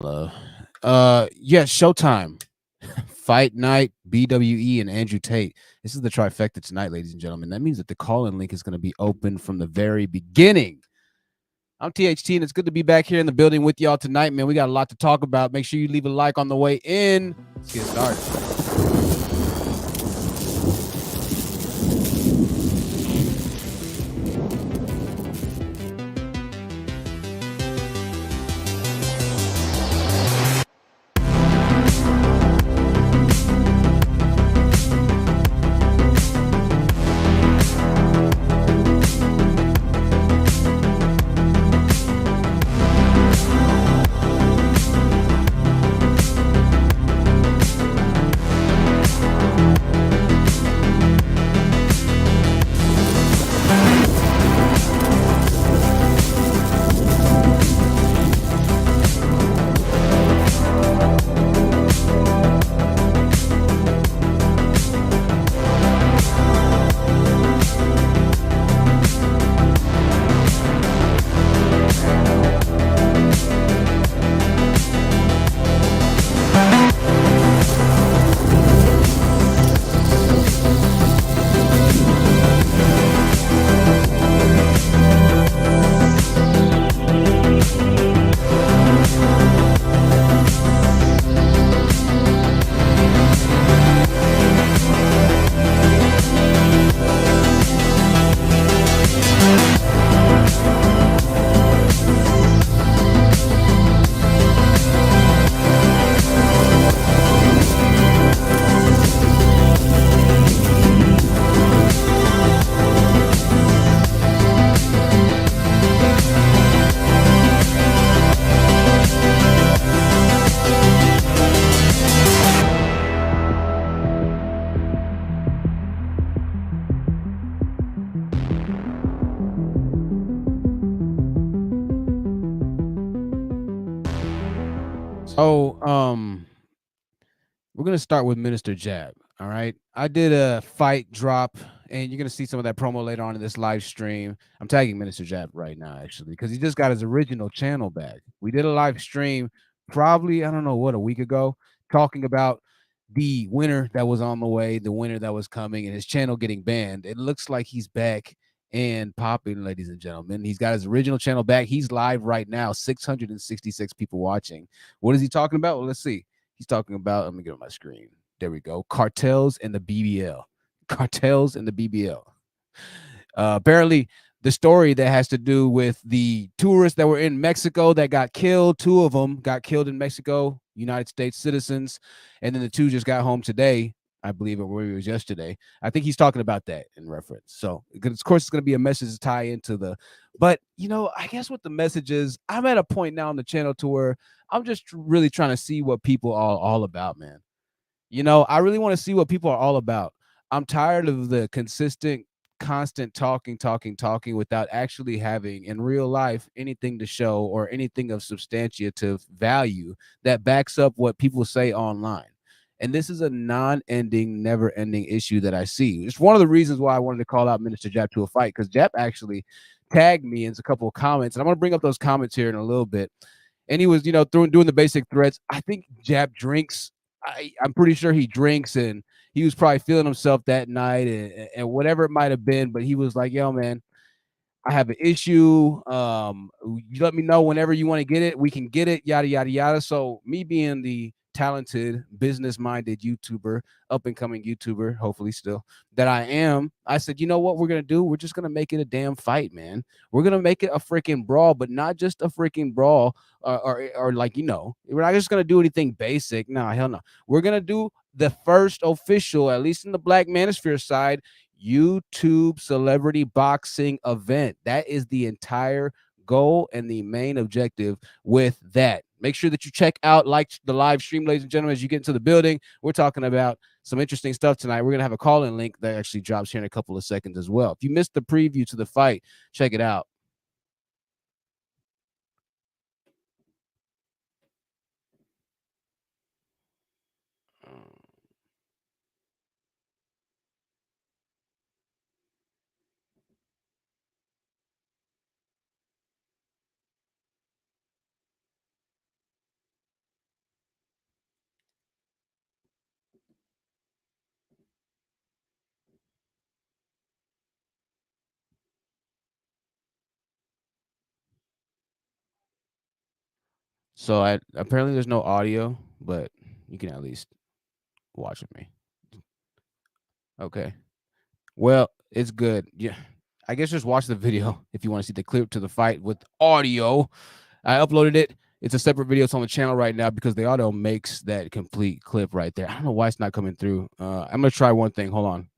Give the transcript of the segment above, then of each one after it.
Hello. Yes, Showtime. Fight Night, BWE, and Andrew Tate. This is the trifecta tonight, ladies and gentlemen. That means that the call-in link is going to be open from the very beginning. I'm THT, and it's good to be back here in the building with y'all tonight, man. We got a lot to talk about. Make sure you leave a like on the way in. Let's get started. So, we're gonna start with Minister Jab. All right, I did a fight drop, and you're gonna see some of that promo later on in this live stream. I'm tagging Minister Jab right now, actually, because he just got his original channel back. We did a live stream, probably I don't know what, a week ago, talking about the winner that was on the way, the winner that was coming, and his channel getting banned. It looks like he's back and popping, ladies and gentlemen. He's got his original channel back. He's live right now, 666 people watching. What is he talking about? Well, let's see. He's talking about, let me get on my screen. There we go. Cartels and the BBL. Cartels and the BBL. Apparently, the story that has to do with the tourists that were in Mexico that got killed. Two of them got killed in Mexico, United States citizens, and then the two just got home today. I believe it was yesterday. I think he's talking about that in reference. So, of course, it's going to be a message to tie into the. But I guess what the message is, I'm at a point now on the channel to where I'm just really trying to see what people are all about, man. I really want to see what people are all about. I'm tired of the constant talking without actually having in real life anything to show or anything of substantiative value that backs up what people say online. And this is a non-ending, never-ending issue that I see. It's one of the reasons why I wanted to call out Minister Jap to a fight, because Jap actually tagged me in a couple of comments, and I'm going to bring up those comments here in a little bit. And he was, doing the basic threats. I think Jap drinks. I'm pretty sure he drinks, and he was probably feeling himself that night, and whatever it might have been. But he was like, "Yo, man, I have an issue. You let me know whenever you want to get it. We can get it. Yada yada yada." So me being the talented, business-minded YouTuber, up-and-coming YouTuber, hopefully still that I am, I said, you know what we're gonna do? We're just gonna make it a damn fight, man. We're gonna make it a freaking brawl, but not just a freaking brawl, or like we're not just gonna do anything basic. No, hell no. We're gonna do the first official, at least in the Black Manosphere side, YouTube celebrity boxing event. That is the entire goal and the main objective with that. Make sure that you check out the live stream, ladies and gentlemen, as you get into the building. We're talking about some interesting stuff tonight. We're going to have a call-in link that actually drops here in a couple of seconds as well. If you missed the preview to the fight, check it out. So I apparently there's no audio, but you can at least watch with me. Okay. Well, it's good. Yeah. I guess just watch the video if you want to see the clip to the fight with audio. I uploaded it. It's a separate video. It's on the channel right now because the audio makes that complete clip right there. I don't know why it's not coming through. I'm gonna try one thing. Hold on.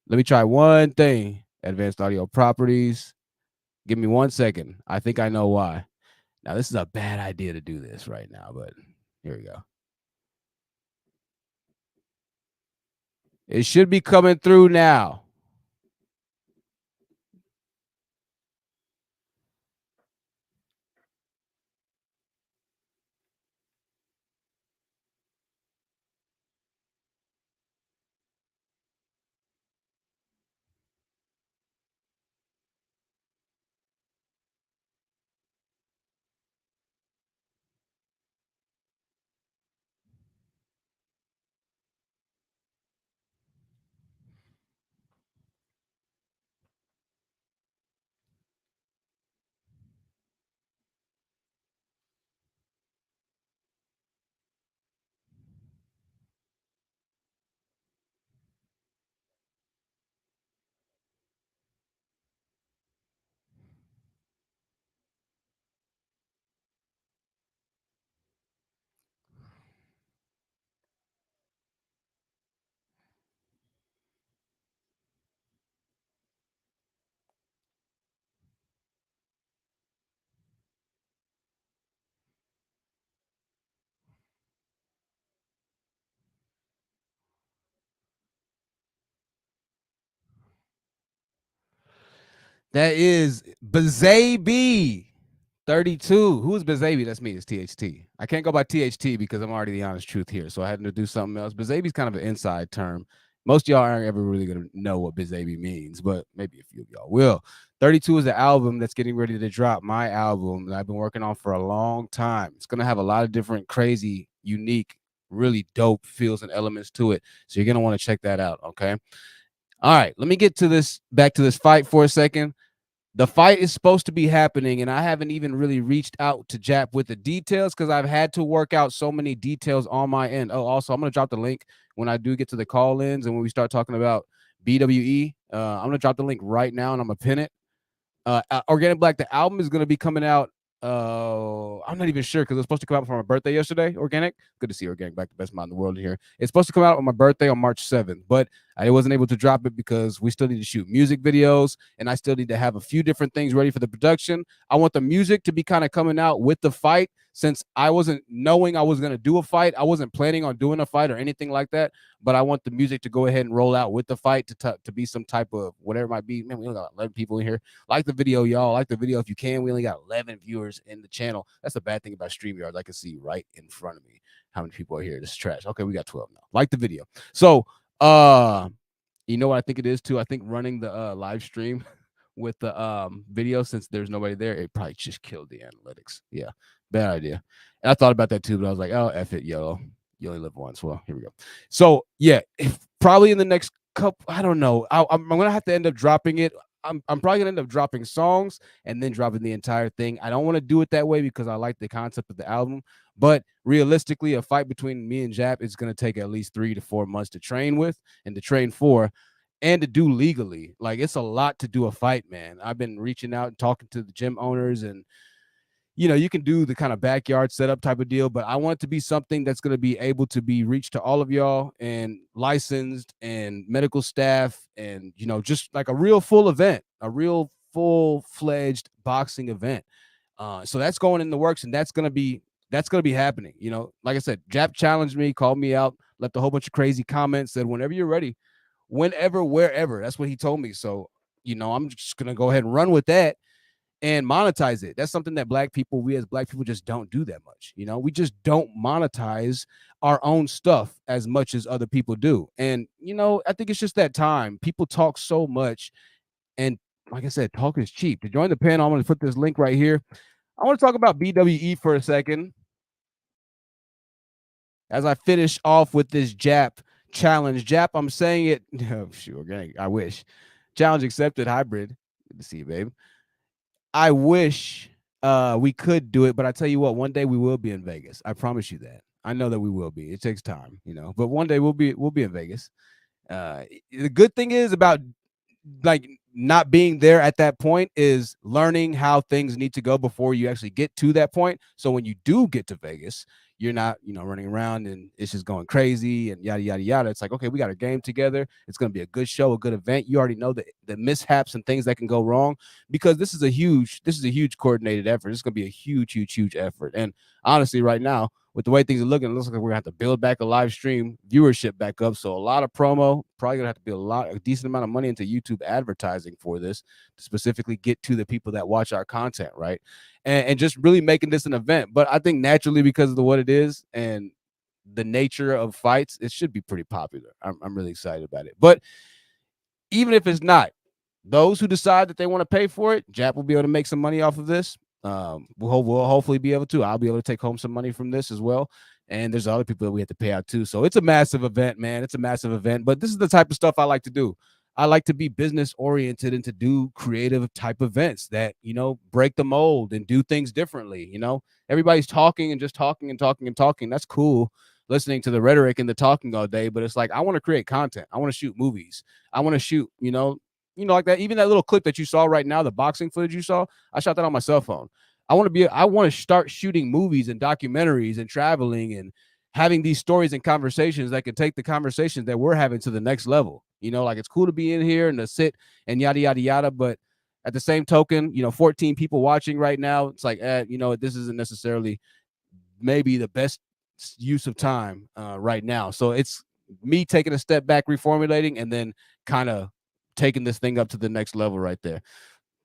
Let me try one thing. Advanced audio properties. Give me 1 second. I think I know why. Now this is a bad idea to do this right now, but here we go. It should be coming through now. That is Bazaby 32. Who's Bazaby? That's me. It's THT. I can't go by THT because I'm already the honest truth here. So I had to do something else. Bazaby's kind of an inside term. Most of y'all aren't ever really going to know what Bazaby means, but maybe a few of y'all will. 32 is the album that's getting ready to drop. My album that I've been working on for a long time. It's going to have a lot of different crazy, unique, really dope feels and elements to it. So you're going to want to check that out. Okay. All right. Let me get to this back to this fight for a second. The fight is supposed to be happening, and I haven't even really reached out to Jap with the details because I've had to work out so many details on my end. Oh, also, I'm going to drop the link when I do get to the call-ins and when we start talking about BWE. I'm going to drop the link right now, and I'm going to pin it. Organic Black, the album is going to be coming out. I'm not even sure because it was supposed to come out for my birthday yesterday. Organic, good to see Organic Black, the best mind in the world here. It's supposed to come out on my birthday on March 7th, but I wasn't able to drop it because we still need to shoot music videos and I still need to have a few different things ready for the production. I want the music to be kind of coming out with the fight since I wasn't knowing I was going to do a fight. I wasn't planning on doing a fight or anything like that, but I want the music to go ahead and roll out with the fight to be some type of whatever it might be. Man, we only got 11 people in here. Like the video, y'all. Like the video if you can. We only got 11 viewers in the channel. That's the bad thing about StreamYard. I can see right in front of me how many people are here. This is trash. Okay, we got 12 now. Like the video. So, you know what I think it is too? I think running the live stream with the video since there's nobody there, it probably just killed the analytics. Yeah, bad idea. And I thought about that too, but I was like, oh, F it, yo. You only live once. Well, here we go. So yeah, probably in the next couple, I don't know. I'm gonna have to end up dropping it. I'm probably gonna end up dropping songs and then dropping the entire thing. I don't want to do it that way because I like the concept of the album. But realistically, a fight between me and Jap is gonna take at least 3 to 4 months to train with and to train for and to do legally. Like it's a lot to do a fight, man. I've been reaching out and talking to the gym owners and you can do the kind of backyard setup type of deal, but I want it to be something that's going to be able to be reached to all of y'all and licensed and medical staff and, just like a real full event, a real full-fledged boxing event. So that's going in the works and that's going to be happening. Like I said, Jap challenged me, called me out, left a whole bunch of crazy comments, said, whenever you're ready, whenever, wherever. That's what he told me. So, I'm just going to go ahead and run with that and monetize it. That's something that we as black people just don't do that much. We just don't monetize our own stuff as much as other people do. And, I think it's just that time. People talk so much. And like I said, talk is cheap. To join the panel, I'm going to put this link right here. I want to talk about BWE for a second as I finish off with this Jap challenge. Jap, I'm saying it. Oh, sure, I wish. Challenge accepted, hybrid. Good to see you, babe. I wish we could do it, but I tell you what, one day we will be in Vegas. I promise you that. I know that we will be. It takes time, but one day we'll be in Vegas. The good thing is about like not being there at that point is learning how things need to go before you actually get to that point. So when you do get to Vegas, you're not, running around and it's just going crazy and yada yada yada. It's like, okay, we got a game together. It's going to be a good show, a good event. You already know the mishaps and things that can go wrong because this is a huge coordinated effort. It's going to be a huge effort. And honestly, right now, with the way things are looking, it looks like we're gonna have to build back a live stream viewership back up. So a lot of promo, probably gonna have to be a decent amount of money into YouTube advertising for this to specifically get to the people that watch our content, right? And just really making this an event. But I think naturally, because of what it is and the nature of fights, it should be pretty popular. I'm really excited about it. But even if it's not, those who decide that they want to pay for it, Jap will be able to make some money off of this. We'll hopefully be able to. I'll be able to take home some money from this as well. And there's other people that we have to pay out too. So it's a massive event, man. It's a massive event. But this is the type of stuff I like to do. I like to be business oriented and to do creative type events that, break the mold and do things differently. Everybody's talking and just talking and talking and talking. That's cool listening to the rhetoric and the talking all day. But it's like, I want to create content. I want to shoot movies. I want to shoot, like that. Even that little clip that you saw right now, the boxing footage you saw, I shot that on my cell phone. I want to start shooting movies and documentaries and traveling and having these stories and conversations that can take the conversations that we're having to the next level. Like it's cool to be in here and to sit and yada, yada, yada. But at the same token, 14 people watching right now. It's like, this isn't necessarily maybe the best use of time right now. So it's me taking a step back, reformulating, and then kind of taking this thing up to the next level right there.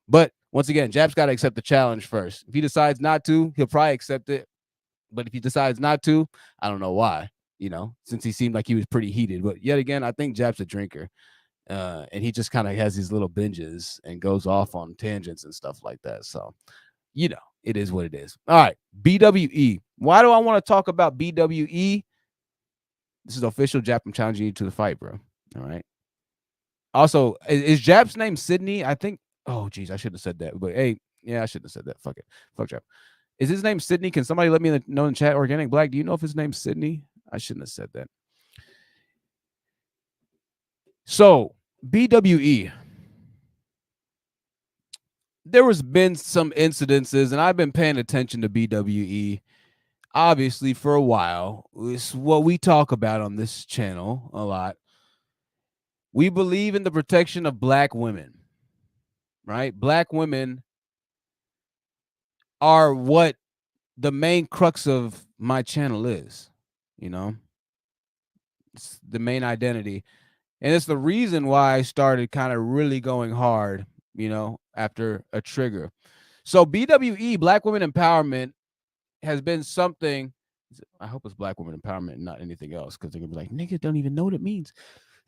But once again, Jap's got to accept the challenge first. If he decides not to, he'll probably accept it. But if he decides not to, I don't know why, since he seemed like he was pretty heated. But yet again, I think Jap's a drinker. And he just kind of has these little binges and goes off on tangents and stuff like that. So, it is what it is. All right, BWE. Why do I want to talk about BWE? This is official. Jap, I'm challenging you to the fight, bro. All right. Also, is Jap's name Sydney? I think. Oh, geez, I shouldn't have said that. But hey, yeah, I shouldn't have said that. Fuck it. Fuck Jap. Is his name Sydney? Can somebody let me know in the chat? Organic Black, do you know if his name's Sydney? I shouldn't have said that. So, BWE. There has been some incidences, and I've been paying attention to BWE, obviously, for a while. It's what we talk about on this channel a lot. We believe in the protection of Black women, right? Black women are what the main crux of my channel is, it's the main identity. And it's the reason why I started kind of really going hard, after a trigger. So BWE, Black Women Empowerment, has been something. I hope it's Black Women Empowerment and not anything else, because they're going to be like, nigga, don't even know what it means.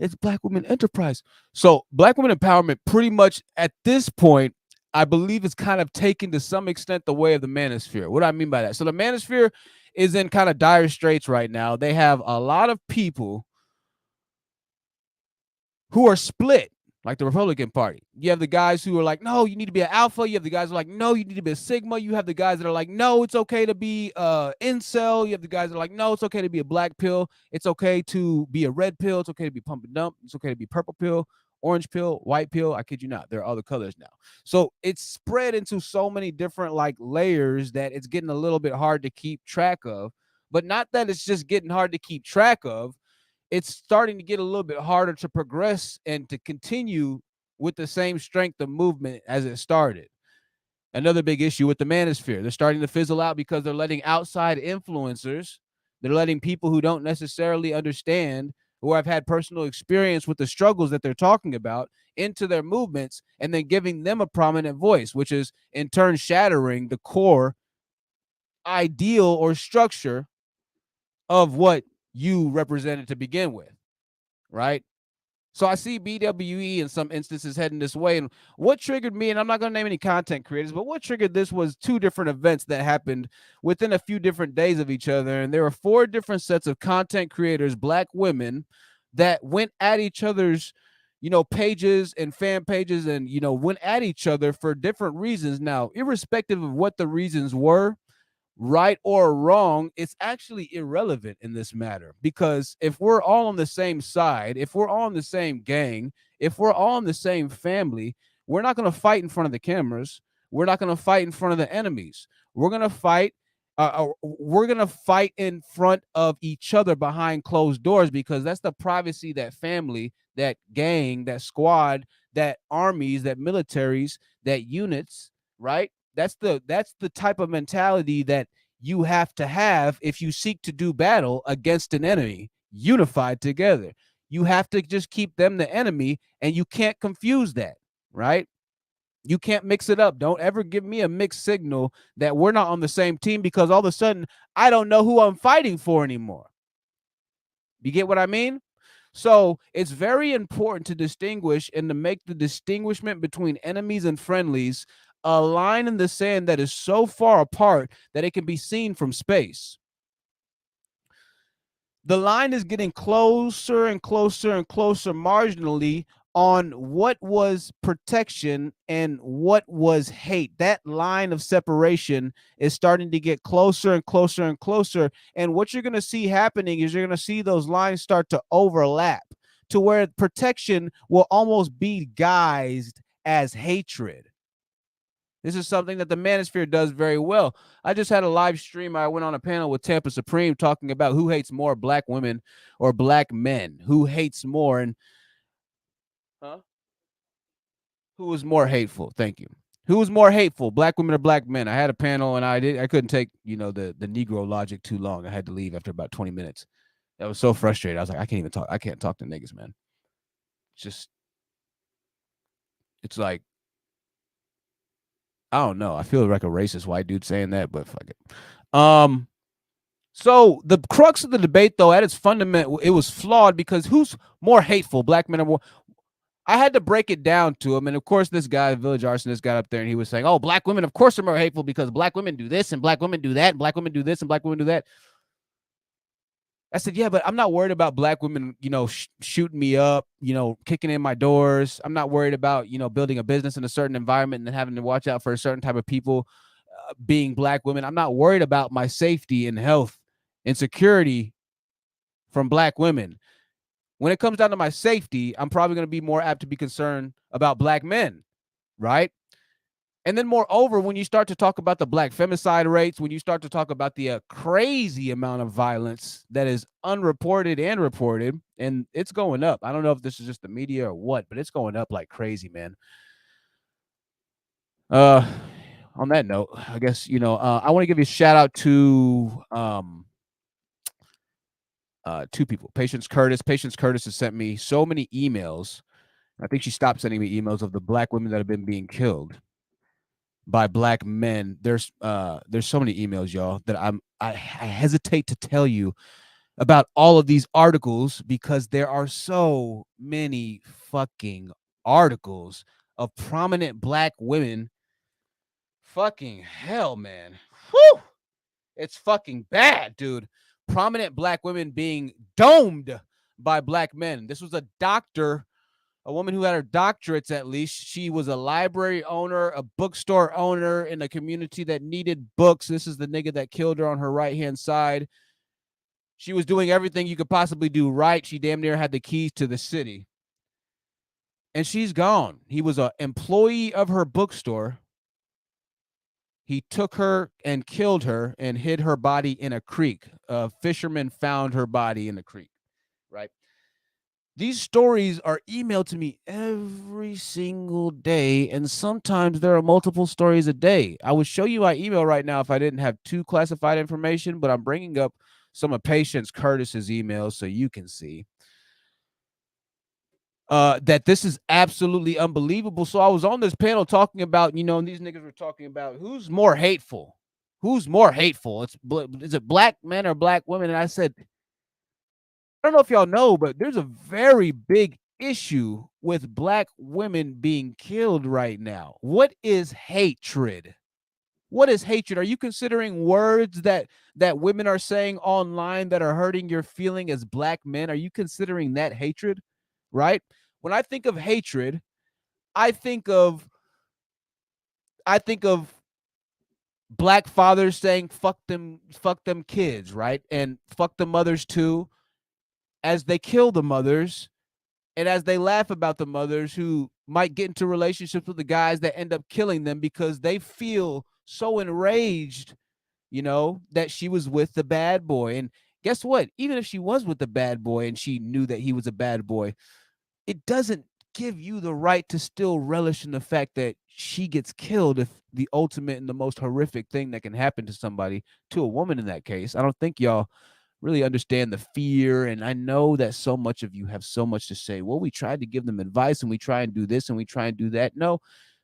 It's Black Women Enterprise. So Black Women Empowerment pretty much at this point, I believe it's kind of taken to some extent the way of the manosphere. What do I mean by that? So the manosphere is in kind of dire straits right now. They have a lot of people who are split, like the Republican Party. You have the guys who are like, no, you need to be an alpha. You have the guys who are like, no, you need to be a sigma. You have the guys that are like, no, it's okay to be incel. You have the guys that are like, no, it's okay to be a black pill. It's okay to be a red pill. It's okay to be pump and dump. It's okay to be purple pill, orange pill, white pill. I kid you not. There are other colors now. So it's spread into so many different like layers that it's getting a little bit hard to keep track of. But not that it's just getting hard to keep track of. It's starting to get a little bit harder to progress and to continue with the same strength of movement as it started. Another big issue with the manosphere. They're starting to fizzle out because they're letting outside influencers, they're letting people who don't necessarily understand, who have had personal experience with the struggles that they're talking about, into their movements and then giving them a prominent voice, which is in turn shattering the core ideal or structure of what you represented to begin with, right? So I see BWE in some instances heading this way. And what triggered me, and I'm not going to name any content creators, but what triggered this was two different events that happened within a few different days of each other. And there were four different sets of content creators, Black women, that went at each other's pages and fan pages, and went at each other for different reasons. Now, irrespective of what the reasons were, right or wrong, it's actually irrelevant in this matter, because if we're all on the same side, if we're all in the same gang, if we're all in the same family, we're not going to fight in front of the cameras. We're not going to fight in front of the enemies. We're going to fight. We're going to fight in front of each other behind closed doors, because that's the privacy that family, that gang, that squad, that armies, that militaries, that units, right? That's the type of mentality that you have to have if you seek to do battle against an enemy unified together. You have to just keep them the enemy, and you can't confuse that, right? You can't mix it up. Don't ever give me a mixed signal that we're not on the same team, because all of a sudden I don't know who I'm fighting for anymore. You get what I mean? So it's very important to distinguish and to make the distinguishment between enemies and friendlies a line in the sand that is so far apart that it can be seen from space. The line is getting closer and closer and closer marginally on what was protection and what was hate. That line of separation is starting to get closer and closer and closer. And what you're going to see happening is you're going to see those lines start to overlap to where protection will almost be guised as hatred. This is something that the Manosphere does very well. I just had a live stream. I went on a panel with Tampa Supreme talking about who hates more, black women or black men. Who hates more, and who was more hateful? Thank you. Who was more hateful, black women or black men? I had a panel, and I couldn't take the Negro logic too long. I had to leave after about 20 minutes. That was so frustrated. I was like, I can't even talk. I can't talk to niggas, man. It's like, I don't know. I feel like a racist white dude saying that, but fuck it. So the crux of the debate, though, at its fundamental, it was flawed, because who's more hateful, black men or more? I had to break it down to him, and of course, this guy, Village Arsonist, got up there and he was saying, "Oh, black women, of course, are more hateful because black women do this and black women do that, and black women do this and black women do that." I said, "Yeah, but I'm not worried about black women, shooting me up, kicking in my doors. I'm not worried about, building a business in a certain environment and then having to watch out for a certain type of people being black women. I'm not worried about my safety and health and security from black women. When it comes down to my safety, I'm probably going to be more apt to be concerned about black men, right? And then moreover, when you start to talk about the black femicide rates, when you start to talk about the crazy amount of violence that is unreported and reported, and it's going up. I don't know if this is just the media or what, but it's going up like crazy, man. On that note, I guess, I want to give you a shout out to two people. Patience Curtis. Patience Curtis has sent me so many emails. I think she stopped sending me emails of the black women that have been being killed by black men. There's so many emails, y'all, that I hesitate to tell you about all of these articles, because there are so many fucking articles of prominent black women. Fucking hell, man. Whew. It's fucking bad, dude. Prominent black women being domed by black men. This was a doctor, a woman who had her doctorates at least. She was a library owner, a bookstore owner in a community that needed books. This is the nigga that killed her on her right-hand side. She was doing everything you could possibly do right. She damn near had the keys to the city. And she's gone. He was an employee of her bookstore. He took her and killed her and hid her body in a creek. A fisherman found her body in a creek, right? These stories are emailed to me every single day, and sometimes there are multiple stories a day. I would show you my email right now if I didn't have too classified information, but I'm bringing up some of Patience Curtis's emails so you can see that this is absolutely unbelievable. So I was on this panel talking about, and these niggas were talking about who's more hateful. Who's more hateful? Is it black men or black women? And I said, I don't know if y'all know, but there's a very big issue with black women being killed right now. What is hatred? What is hatred? Are you considering words that women are saying online that are hurting your feeling as black men? Are you considering that hatred? Right? When I think of hatred, I think of I think of black fathers saying fuck them kids, right? And fuck the mothers too, as they kill the mothers and as they laugh about the mothers who might get into relationships with the guys that end up killing them because they feel so enraged, that she was with the bad boy. And guess what? Even if she was with the bad boy and she knew that he was a bad boy, it doesn't give you the right to still relish in the fact that she gets killed if the ultimate and the most horrific thing that can happen to somebody, to a woman in that case. I don't think y'all really understand the fear. And I know that so much of you have so much to say. Well, we tried to give them advice and we try and do this and we try and do that. No,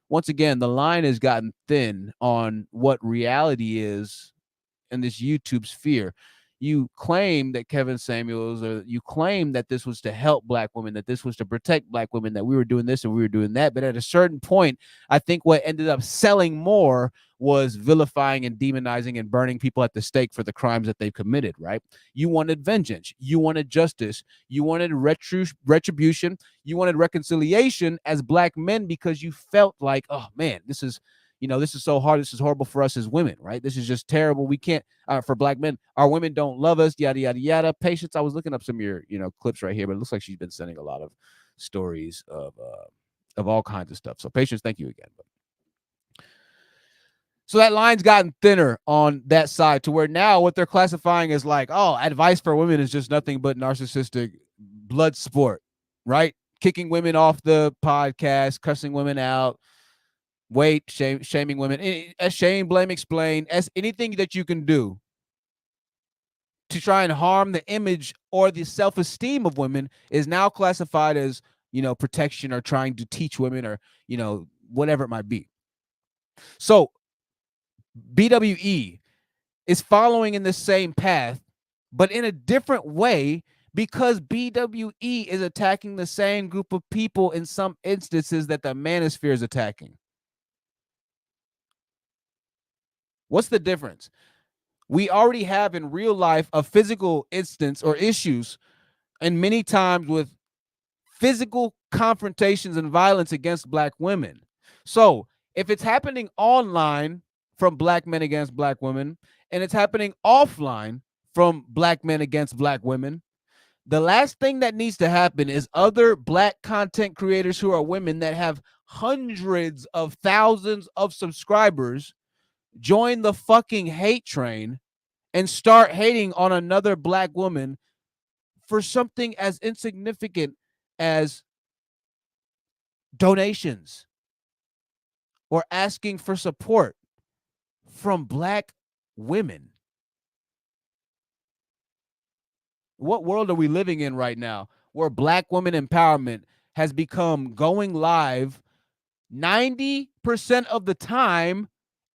once again, the line has gotten thin on what reality is in this YouTube sphere. You claim that Kevin Samuels, or you claim that this was to help black women, that this was to protect black women, that we were doing this and we were doing that. But at a certain point, I think what ended up selling more was vilifying and demonizing and burning people at the stake for the crimes that they've committed, right? You wanted vengeance. You wanted justice. You wanted retribution. You wanted reconciliation as black men because you felt like, oh man, this is so hard. This is horrible for us as women, right? This is just terrible. We can't, for black men, our women don't love us, yada, yada, yada. Patience, I was looking up some of your, clips right here, but it looks like she's been sending a lot of stories of all kinds of stuff. So Patience, thank you again. So that line's gotten thinner on that side to where now what they're classifying as like, oh, advice for women is just nothing but narcissistic blood sport, right? Kicking women off the podcast, cussing women out, shaming women, as shame, blame, explain, as anything that you can do to try and harm the image or the self-esteem of women is now classified as, protection or trying to teach women or, whatever it might be. So BWE is following in the same path, but in a different way, because BWE is attacking the same group of people in some instances that the manosphere is attacking. What's the difference? We already have in real life a physical instance or issues, and many times with physical confrontations and violence against black women. So if it's happening online from black men against black women, and it's happening offline from black men against black women, the last thing that needs to happen is other black content creators who are women that have hundreds of thousands of subscribers join the fucking hate train and start hating on another black woman for something as insignificant as donations or asking for support from black women. What world are we living in right now where black women empowerment has become going live 90% of the time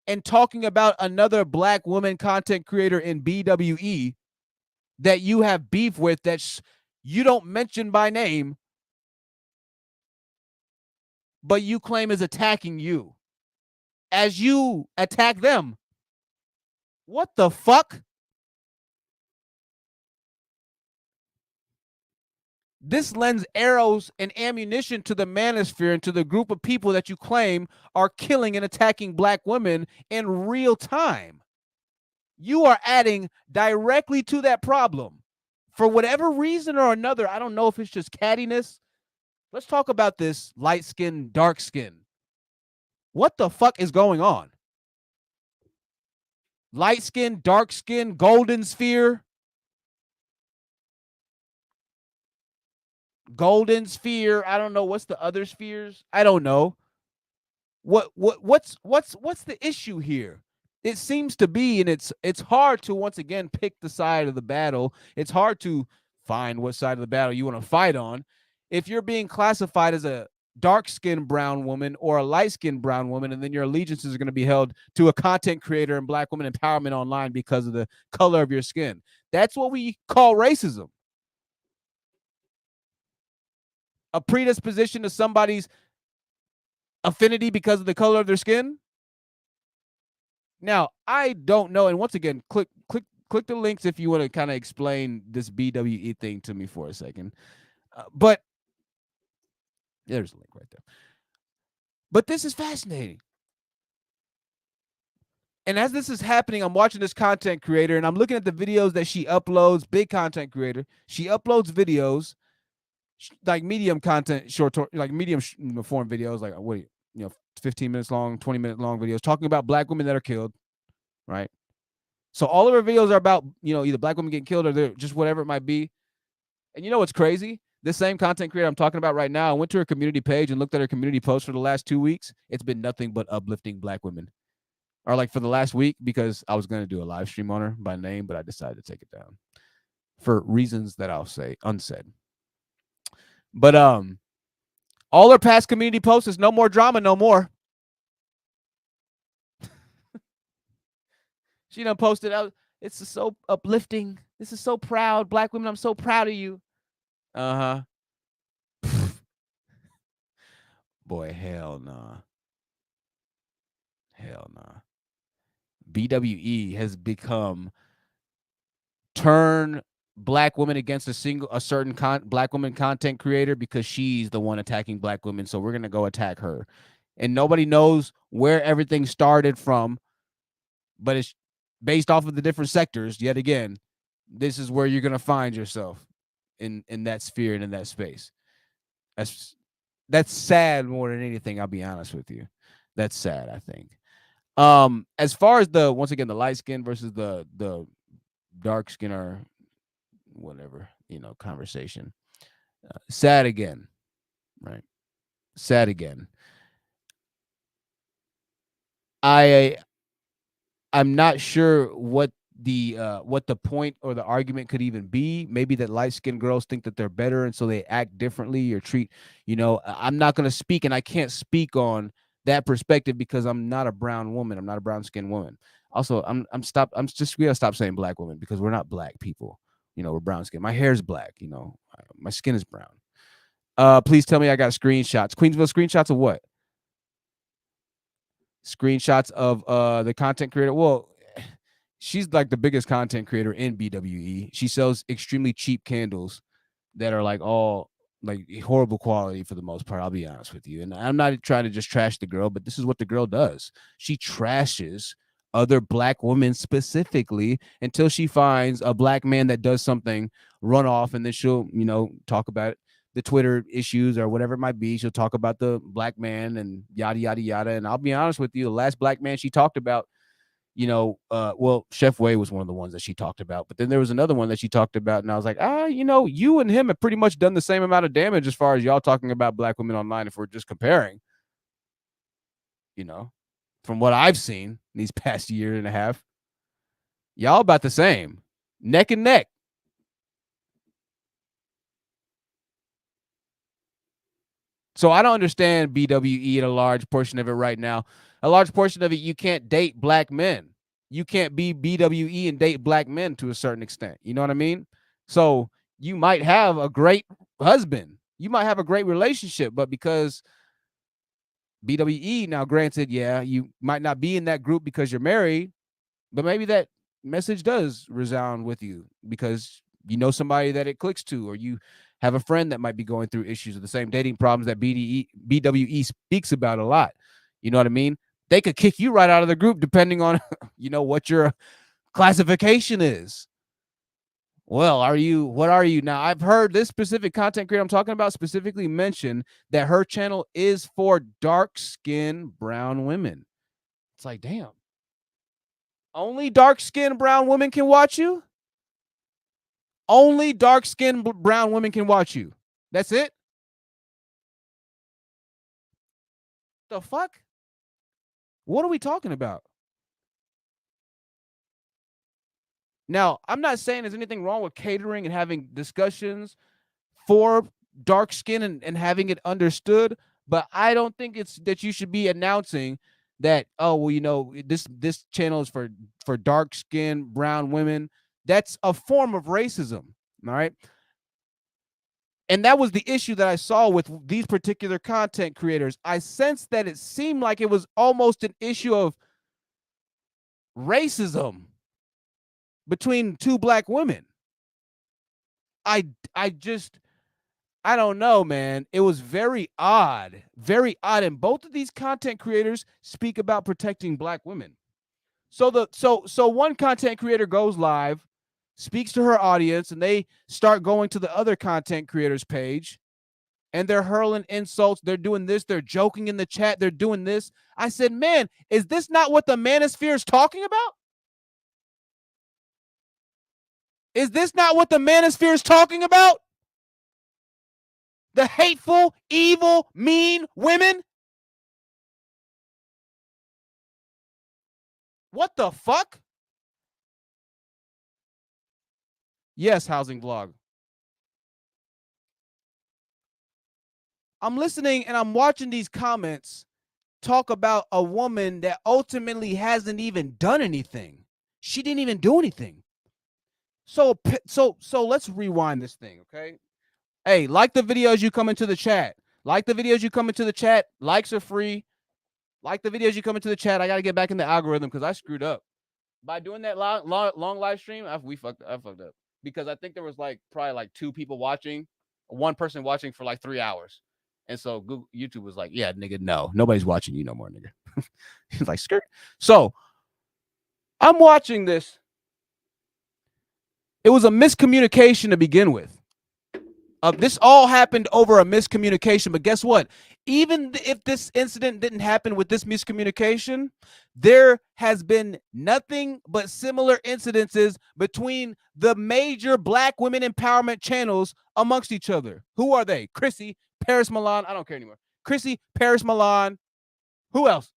and talking about another black woman content creator in BWE that you have beef with that you don't mention by name, but you claim is attacking you as you attack them? What the fuck? This lends arrows and ammunition to the manosphere and to the group of people that you claim are killing and attacking black women in real time. You are adding directly to that problem. For whatever reason or another, I don't know if it's just cattiness. Let's talk about this light skin, dark skin. What the fuck is going on? Light skin, dark skin, golden sphere. Golden sphere. I don't know. What's the other spheres? I don't know. What's the issue here? It seems to be, and it's hard to once again pick the side of the battle. It's hard to find what side of the battle you want to fight on. If you're being classified as a dark-skinned brown woman or a light-skinned brown woman, and then your allegiances are going to be held to a content creator and black woman empowerment online because of the color of your skin. That's what we call racism. A predisposition to somebody's affinity because of the color of their skin. Now, I don't know, and once again, click the links if you want to kind of explain this BWE thing to me for a second. But There's a link right there. But this is fascinating. And as this is happening, I'm watching this content creator and I'm looking at the videos that she uploads. Big content creator. She uploads videos, like medium content, short, like medium form videos, like 15 minutes long, 20-minute long videos talking about black women that are killed, right? So all of her videos are about, either black women getting killed or they're just whatever it might be. And you know what's crazy? This same content creator I'm talking about right now, I went to her community page and looked at her community posts for the last 2 weeks. It's been nothing but uplifting black women. Or like for the last week, because I was going to do a live stream on her by name, but I decided to take it down for reasons that I'll say unsaid. But all her past community posts is no more drama, no more. She done posted out. It's so uplifting. This is so proud. Black women, I'm so proud of you. Boy, hell nah. Hell nah. BWE has become turn black women against a certain black woman content creator because she's the one attacking black women. So we're going to go attack her. And nobody knows where everything started from, but it's based off of the different sectors. Yet again, this is where you're going to find yourself in that sphere and in that space. That's sad more than anything. I'll be honest with you. That's sad, I think. As far as once again, the light skin versus the dark skin or whatever, conversation. Sad again, right? Sad again. I'm not sure what the point or the argument could even be. Maybe that light skinned girls think that they're better and so they act differently or treat, I'm not going to speak, and I can't speak on that perspective because I'm not a brown woman. I'm not a brown skinned woman. Also, we gotta stop saying black woman because we're not black people. We're brown skin. My hair's black, my skin is brown. Please tell me I got screenshots. Queensville screenshots of what? Screenshots of the content creator. Well, she's like the biggest content creator in BWE. She sells extremely cheap candles that are like all like horrible quality for the most part. I'll be honest with you. And I'm not trying to just trash the girl, but this is what the girl does. She trashes other black women specifically until she finds a black man that does something, run off, and then she'll, talk about it. The Twitter issues or whatever it might be. She'll talk about the black man and yada, yada, yada. And I'll be honest with you, the last black man she talked about, Chef Way was one of the ones that she talked about, but then there was another one that she talked about. And I was like, you and him have pretty much done the same amount of damage as far as y'all talking about black women online. If we're just comparing, from what I've seen these past year and a half, y'all about the same, neck and neck. So I don't understand BWE in a large portion of it right now. A large portion of it, you can't date black men. You can't be BWE and date black men to a certain extent. You know what I mean? So you might have a great husband. You might have a great relationship, but because BWE, now granted, yeah, you might not be in that group because you're married, but maybe that message does resound with you because you know somebody that it clicks to, or you have a friend that might be going through issues of the same dating problems that BWE speaks about a lot. You know what I mean? They could kick you right out of the group depending on, what your classification is. Well, what are you? Now, I've heard this specific content creator I'm talking about specifically mention that her channel is for dark-skinned brown women. It's like, damn. Only dark-skinned brown women can watch you? Only dark-skinned brown women can watch you. That's it? The fuck? What are we talking about? Now, I'm not saying there's anything wrong with catering and having discussions for dark skin and having it understood, but I don't think it's that you should be announcing that, oh, well, this channel is for dark skinned brown women. That's a form of racism. All right. And that was the issue that I saw with these particular content creators. I sensed that it seemed like it was almost an issue of racism between two black women. I just I don't know, man. It was very odd. Very odd. And both of these content creators speak about protecting black women. So one content creator goes live, speaks to her audience, and they start going to the other content creator's page, and they're hurling insults. They're doing this. They're joking in the chat. They're doing this. I said, man, is this not what the manosphere is talking about? Is this not what the manosphere is talking about? The hateful, evil, mean women? What the fuck? Yes, housing vlog. I'm listening and I'm watching these comments talk about a woman that ultimately hasn't even done anything. She didn't even do anything. So let's rewind this thing, okay? Hey, like the videos you come into the chat. Like the videos you come into the chat. Likes are free. Like the videos you come into the chat. I got to get back in the algorithm because I screwed up. By doing that long live stream, I fucked up because I think there was probably like 2 people watching, one person watching for like 3 hours. And so YouTube was like, yeah, nigga, no, nobody's watching you no more, nigga. He's like, skirt. So I'm watching this. It was a miscommunication to begin with. This all happened over a miscommunication, but guess what? Even if this incident didn't happen with this miscommunication, there has been nothing but similar incidences between the major black women empowerment channels amongst each other. Who are they? Chrissy, Paris Milan. I don't care anymore. Chrissy, Paris Milan. Who else?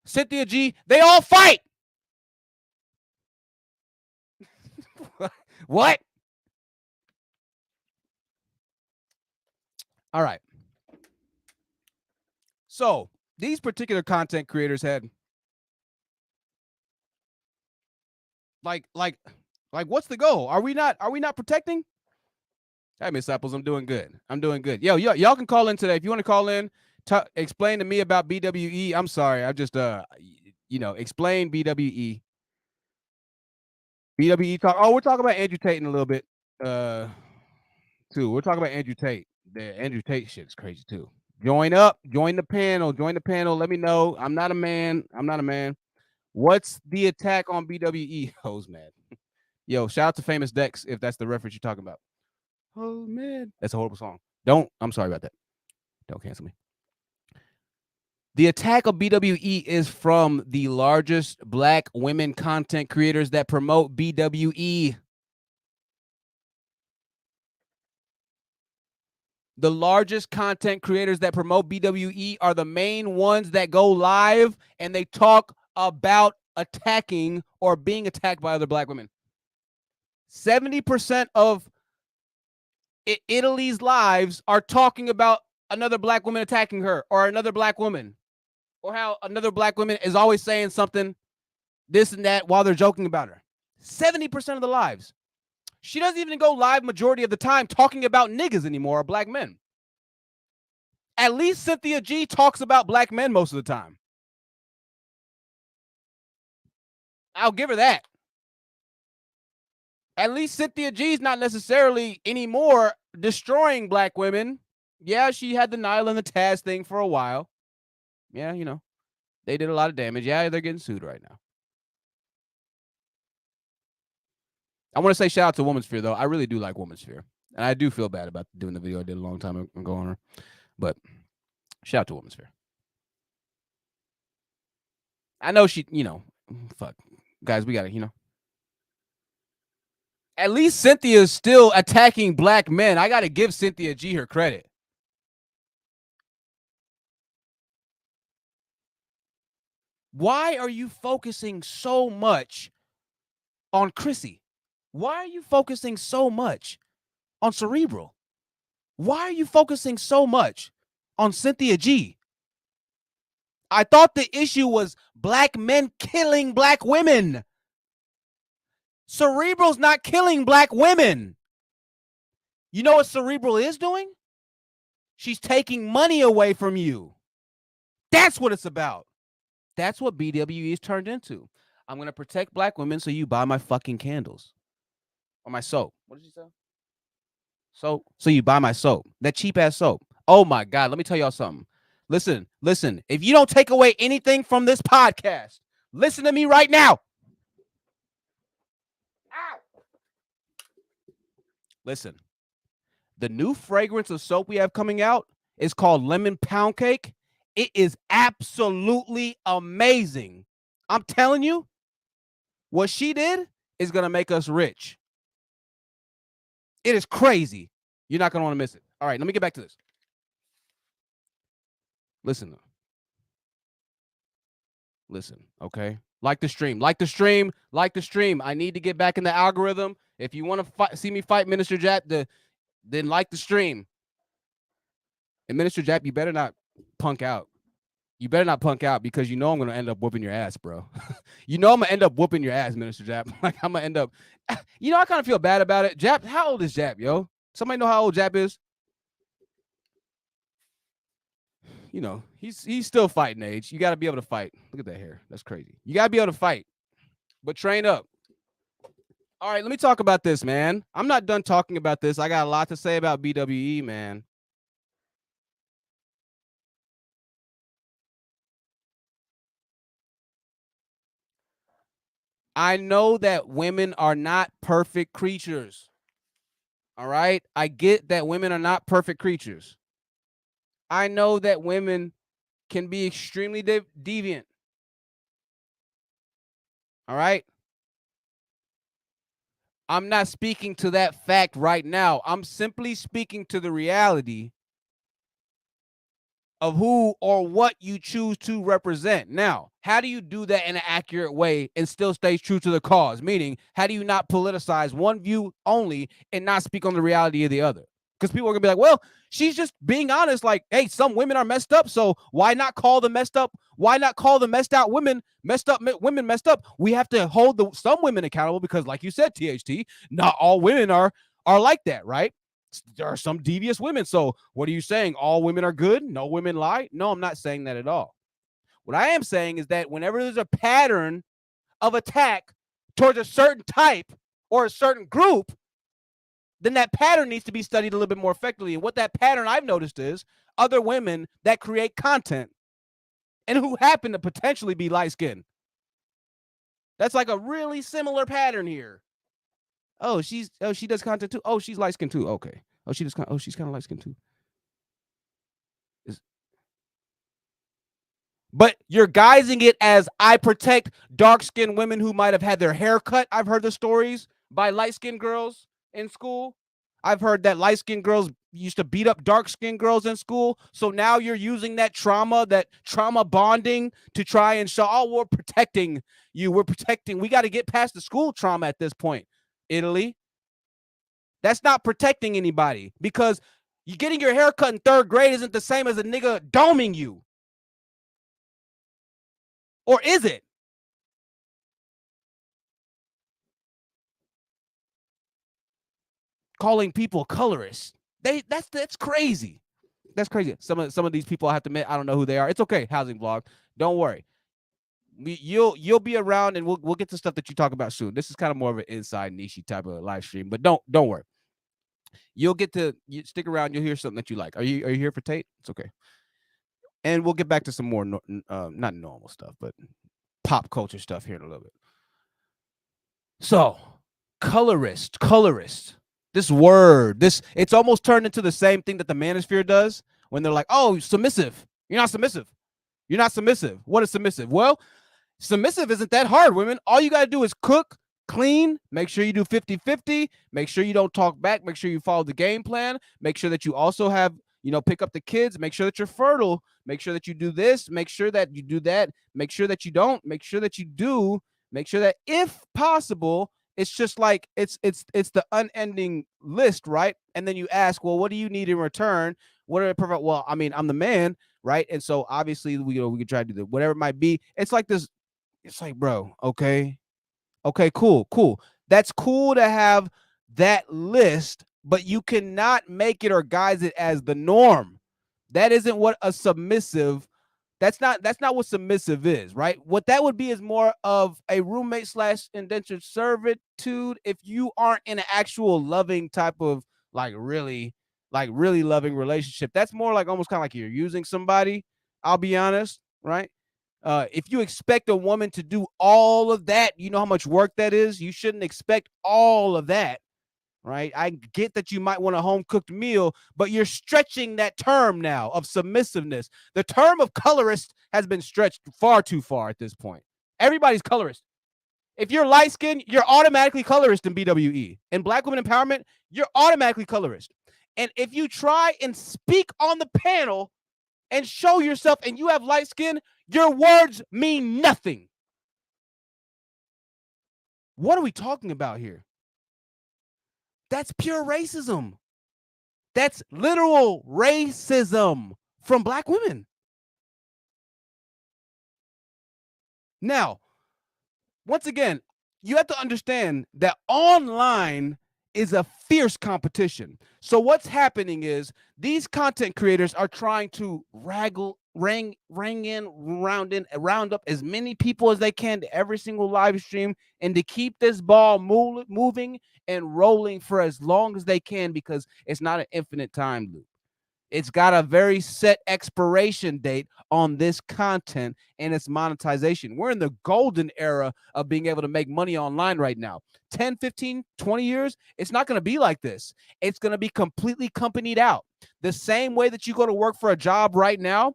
Cynthia G. They all fight. What? All right. So these particular content creators had like what's the goal? Are we not protecting? Hey, Miss Apples, I'm doing good. Yo, y'all can call in today if you want to call in. Explain to me about BWE. I'm sorry, I just explain BWE. BWE talk. Oh, we're talking about Andrew Tate in a little bit. Too. We're talking about Andrew Tate. The Andrew Tate shit is crazy too. Join up. Join the panel. Let me know. I'm not a man. What's the attack on BWE? Hoes mad. Yo, shout out to Famous Dex if that's the reference you're talking about. Oh man, that's a horrible song. I'm sorry about that. Don't cancel me. The attack of BWE is from the largest black women content creators that promote BWE. The largest content creators that promote BWE are the main ones that go live and they talk about attacking or being attacked by other black women. 70% of Italy's lives are talking about another black woman attacking her or another black woman, or how another black woman is always saying something, this and that, while they're joking about her. 70% of the lives. She doesn't even go live majority of the time talking about niggas anymore or black men. At least Cynthia G talks about black men most of the time. I'll give her that. At least Cynthia G is not necessarily anymore destroying black women. Yeah, she had the Nile and the Taz thing for a while. Yeah, they did a lot of damage. Yeah, they're getting sued right now. I want to say shout out to Womansphere, though. I really do like Womansphere. And I do feel bad about doing the video I did a long time ago on her. But shout out to Womansphere. I know she, fuck. Guys, we got to, At least Cynthia is still attacking black men. I got to give Cynthia G her credit. Why are you focusing so much on Chrissy? Why are you focusing so much on Cerebral? Why are you focusing so much on Cynthia G? I thought the issue was black men killing black women. Cerebral's not killing black women. You know what Cerebral is doing? She's taking money away from you. That's what it's about. That's what BWE is turned into. I'm going to protect black women so you buy my fucking candles. Or my soap. What did she say? So you buy my soap, that cheap ass soap. Oh my God, let me tell y'all something. Listen. If you don't take away anything from this podcast, listen to me right now. Ow. Listen, the new fragrance of soap we have coming out is called Lemon Pound Cake. It is absolutely amazing. I'm telling you, what she did is gonna make us rich. It is crazy. You're not gonna want to miss it. All right, let me get back to this. Listen, okay? Like the stream. I need to get back in the algorithm. If you want to see me fight Minister Jap, then like the stream. And Minister Jap, you better not punk out. You better not punk out because you know I'm going to end up whooping your ass, bro. You know I'm going to end up whooping your ass, Minister Jap. Like I'm going to end up, you know, I kind of feel bad about it. Jap, how old is Jap, yo? Somebody know how old Jap is? You know, he's still fighting age. You got to be able to fight. Look at that hair. That's crazy. You got to be able to fight, but train up. All right, let me talk about this, man. I'm not done talking about this. I got a lot to say about BWE, man. I know that women are not perfect creatures. All right? I get that women are not perfect creatures. I know that women can be extremely deviant. All right? I'm not speaking to that fact right now. I'm simply speaking to the reality of who or what you choose to represent. Now, how do you do that in an accurate way and still stay true to the cause? Meaning, how do you not politicize one view only and not speak on the reality of the other? Because people are gonna be like, well, she's just being honest. Like, hey, some women are messed up, so why not call the messed up? Why not call the messed out women messed up? Women messed up. We have to hold some women accountable because, like you said, THT, not all women are like that, right? There are some devious women. So what are you saying? All women are good? No women lie? No, I'm not saying that at all. What I am saying is that whenever there's a pattern of attack towards a certain type or a certain group, then that pattern needs to be studied a little bit more effectively. And what that pattern I've noticed is other women that create content and who happen to potentially be light skinned. That's like a really similar pattern here. Oh, she does content too. Oh, she's light skinned too. Okay. Oh, she's kind of light skinned too. But you're guising it as I protect dark-skinned women who might have had their hair cut. I've heard the stories by light-skinned girls in school. I've heard that light-skinned girls used to beat up dark-skinned girls in school. So now you're using that trauma bonding to try and show, oh, we're protecting you. We got to get past the school trauma at this point. Italy. That's not protecting anybody because you getting your hair cut in 3rd grade isn't the same as a nigga doming you. Or is it? Calling people colorists. That's crazy. That's crazy. Some of these people I have to admit, I don't know who they are. It's okay, housing vlog. Don't worry. You'll be around and we'll get to stuff that you talk about soon. This is kind of more of an inside niche type of live stream, but don't worry. You'll get to stick around, you'll hear something that you like. Are you here for Tate? It's okay. And we'll get back to some more not normal stuff, but pop culture stuff here in a little bit. So, colorist. This word, it's almost turned into the same thing that the manosphere does when they're like, oh, submissive. You're not submissive. You're not submissive. What is submissive? Well, submissive isn't that hard, women. All you got to do is cook, clean, make sure you do 50-50, make sure you don't talk back, make sure you follow the game plan, make sure that you also have, pick up the kids, make sure that you're fertile, make sure that you do this, make sure that you do that, make sure that you don't, make sure that you do, make sure that if possible, it's just like it's the unending list, right? And then you ask, well, what do you need in return? What do I provide? Well, I mean, I'm the man, right? And so obviously we could try to do whatever it might be. It's like this. It's like, bro, okay, cool. That's cool to have that list, but you cannot make it or guise it as the norm. That isn't what a submissive. That's not what submissive is, right? What that would be is more of a roommate / indentured servitude if you aren't in an actual loving type of like really loving relationship. That's more like almost kind of like you're using somebody. I'll be honest, right? If you expect a woman to do all of that, you know how much work that is. You shouldn't expect all of that, right? I get that you might want a home cooked meal, but you're stretching that term now of submissiveness. The term of colorist has been stretched far too far at this point. Everybody's colorist. If you're light skinned, you're automatically colorist in BWE. In Black Women Empowerment, you're automatically colorist. And if you try and speak on the panel and show yourself and you have light skin, your words mean nothing. What are we talking about here? That's pure racism. That's literal racism from Black women. Now, once again, you have to understand that online is a fierce competition. So what's happening is these content creators are trying to round up as many people as they can to every single live stream and to keep this ball moving and rolling for as long as they can, because it's not an infinite time loop. It's got a very set expiration date on this content and its monetization. We're in the golden era of being able to make money online right now. 10, 15, 20 years, it's not going to be like this. It's going to be completely companied out. The same way that you go to work for a job right now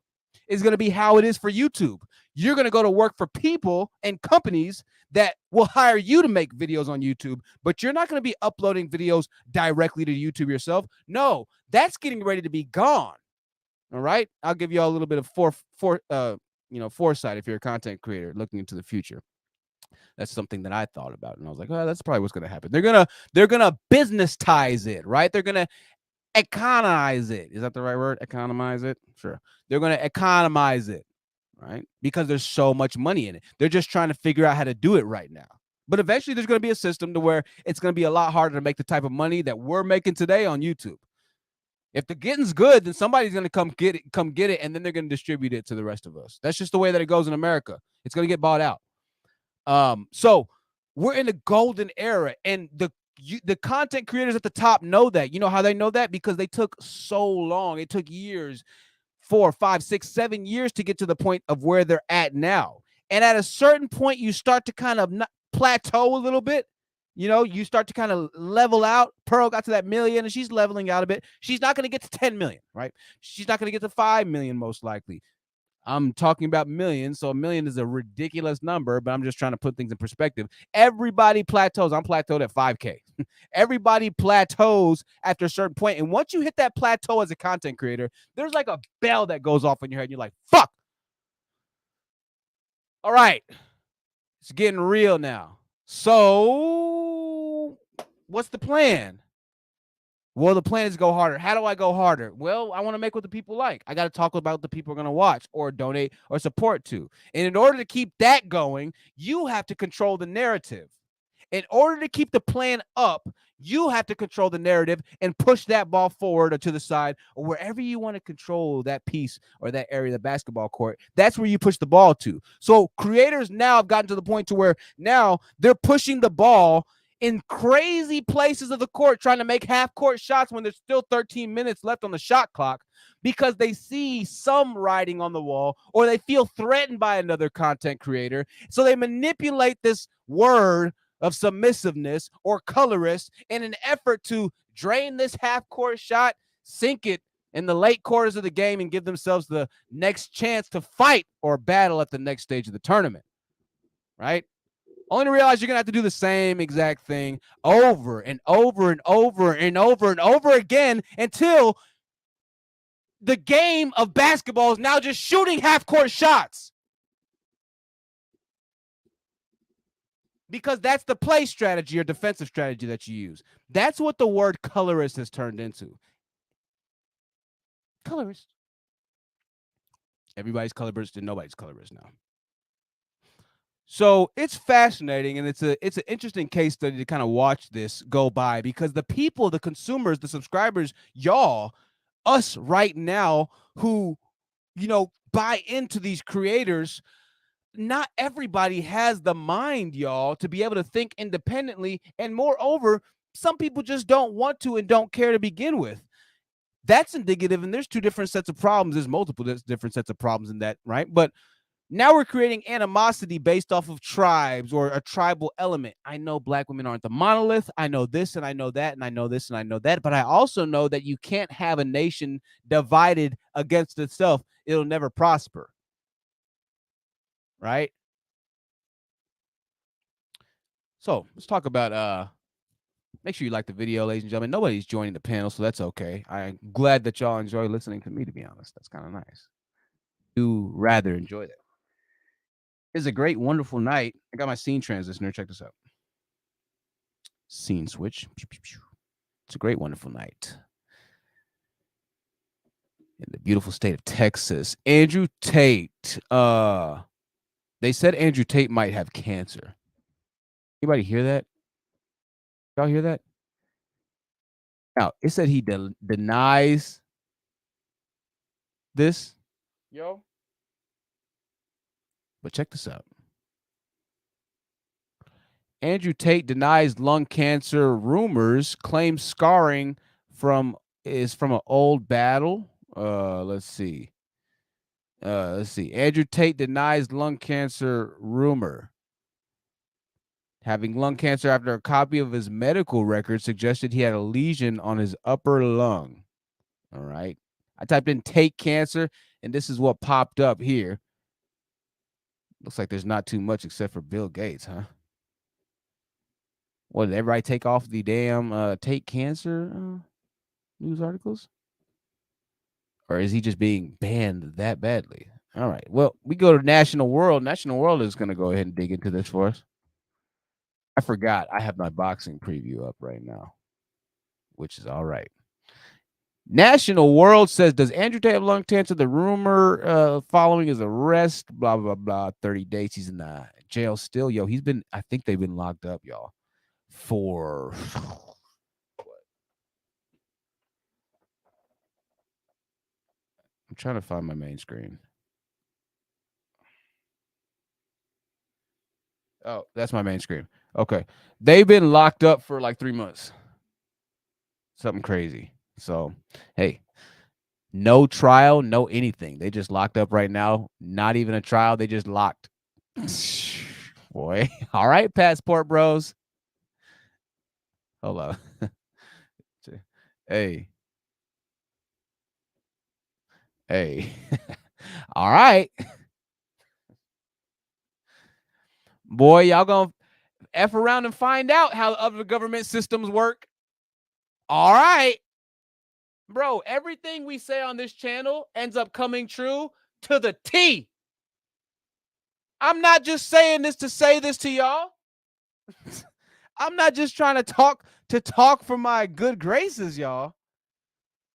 is going to be how it is for YouTube. You're going to go to work for people and companies that will hire you to make videos on YouTube, but you're not going to be uploading videos directly to YouTube yourself. No, that's getting ready to be gone. All right. I'll give you all a little bit of foresight if you're a content creator looking into the future. That's something that I thought about, and I was like, oh, that's probably what's going to happen. They're gonna business-tize it, right? They're gonna economize it. Is that the right word? Economize it? Sure. They're gonna economize it, right? Because there's so much money in it. They're just trying to figure out how to do it right now. But eventually there's going to be a system to where it's going to be a lot harder to make the type of money that we're making today on YouTube. If the getting's good, then somebody's going to come get it, and then they're going to distribute it to the rest of us. That's just the way that it goes in America. It's going to get bought out. So we're in the golden era, and the content creators at the top know that. You know how they know that? Because they took so long. It took years, 4, 5, 6, 7 years to get to the point of where they're at now. And at a certain point, you start to kind of plateau a little bit. You know, you start to kind of level out. Pearl got to that million and she's leveling out a bit. She's not going to get to 10 million, right? She's not going to get to 5 million, most likely. I'm talking about millions. So a million is a ridiculous number, but I'm just trying to put things in perspective. Everybody plateaus. I'm plateaued at 5K. Everybody plateaus after a certain point. And once you hit that plateau as a content creator, there's like a bell that goes off in your head. And you're like, fuck. All right. It's getting real now. So what's the plan? Well, the plan is go harder. How do I go harder? Well, I want to make what the people like. I got to talk about what the people are going to watch or donate or support to. And in order to keep that going, you have to control the narrative. In order to keep the plan up, you have to control the narrative and push that ball forward or to the side or wherever you want to control that piece or that area of the basketball court. That's where you push the ball to. So creators now have gotten to the point to where now they're pushing the ball in crazy places of the court, trying to make half-court shots when there's still 13 minutes left on the shot clock because they see some writing on the wall or they feel threatened by another content creator. So they manipulate this word of submissiveness or colorist in an effort to drain this half-court shot, sink it in the late quarters of the game, and give themselves the next chance to fight or battle at the next stage of the tournament, right? Only to realize you're going to have to do the same exact thing over and over and over and over and over again until the game of basketball is now just shooting half-court shots. Because that's the play strategy or defensive strategy that you use. That's what the word colorist has turned into. Colorist. Everybody's colorist and nobody's colorist now. So it's fascinating, and it's an interesting case study to kind of watch this go by, because the people, the consumers, the subscribers, y'all, us right now who, buy into these creators, not everybody has the mind, y'all, to be able to think independently. And moreover, some people just don't want to and don't care to begin with. That's indicative, and there's two different sets of problems. There's multiple different sets of problems in that, right? But now we're creating animosity based off of tribes or a tribal element. I know black women aren't the monolith. I know this and I know that, and I know this and I know that. But I also know that you can't have a nation divided against itself. It'll never prosper. Right? So let's talk about make sure you like the video, ladies and gentlemen. Nobody's joining the panel, so that's okay. I'm glad that y'all enjoy listening to me, to be honest. That's kind of nice. Do rather enjoy that. It's a great, wonderful night. I got my scene transitioner. Check this out. Scene switch. It's a great, wonderful night in the beautiful state of Texas. Andrew Tate. They said Andrew Tate might have cancer. Anybody hear that? Y'all hear that? Now, it said he denies this. Yo. But check this out. Andrew Tate denies lung cancer rumors, claims scarring is from an old battle. Let's see. Andrew Tate denies lung cancer rumor. Having lung cancer after a copy of his medical record suggested he had a lesion on his upper lung. All right. I typed in Tate cancer, and this is what popped up here. Looks like there's not too much except for Bill Gates, huh? What, did everybody take off the damn Tate cancer news articles? Or is he just being banned that badly? All right. Well, we go to National World. National World is going to go ahead and dig into this for us. I forgot. I have my boxing preview up right now, which is all right. National World says, does Andrew Tate have lung cancer? The rumor following his arrest, blah, blah, blah, 30 days. He's in jail still. Yo, I think they've been locked up, y'all, for I'm trying to find my main screen. Oh, that's my main screen. Okay. They've been locked up for like 3 months. Something crazy. So, hey, no trial, no anything. They just locked up right now. Not even a trial. They just locked. Boy. All right, passport bros. Hold on. Hey. All right. Boy, y'all gonna F around and find out how other government systems work. All right. Bro, everything we say on this channel ends up coming true to the T. I'm not just saying this to say this to y'all. I'm not just trying to talk for my good graces, y'all.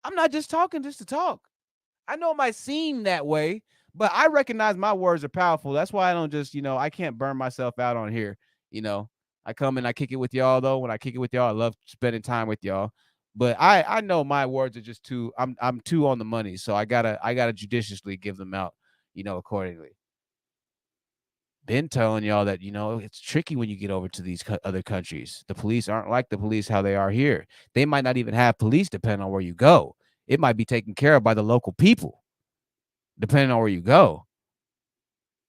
I'm not just talking just to talk. I know it might seem that way, but I recognize my words are powerful. That's why I don't just, I can't burn myself out on here. I come and I kick it with y'all, though. When I kick it with y'all, I love spending time with y'all. But I know my words are just too, I'm too on the money. So I gotta judiciously give them out, accordingly. Been telling y'all that, it's tricky when you get over to these other countries. The police aren't like the police how they are here. They might not even have police depending on where you go. It might be taken care of by the local people, depending on where you go.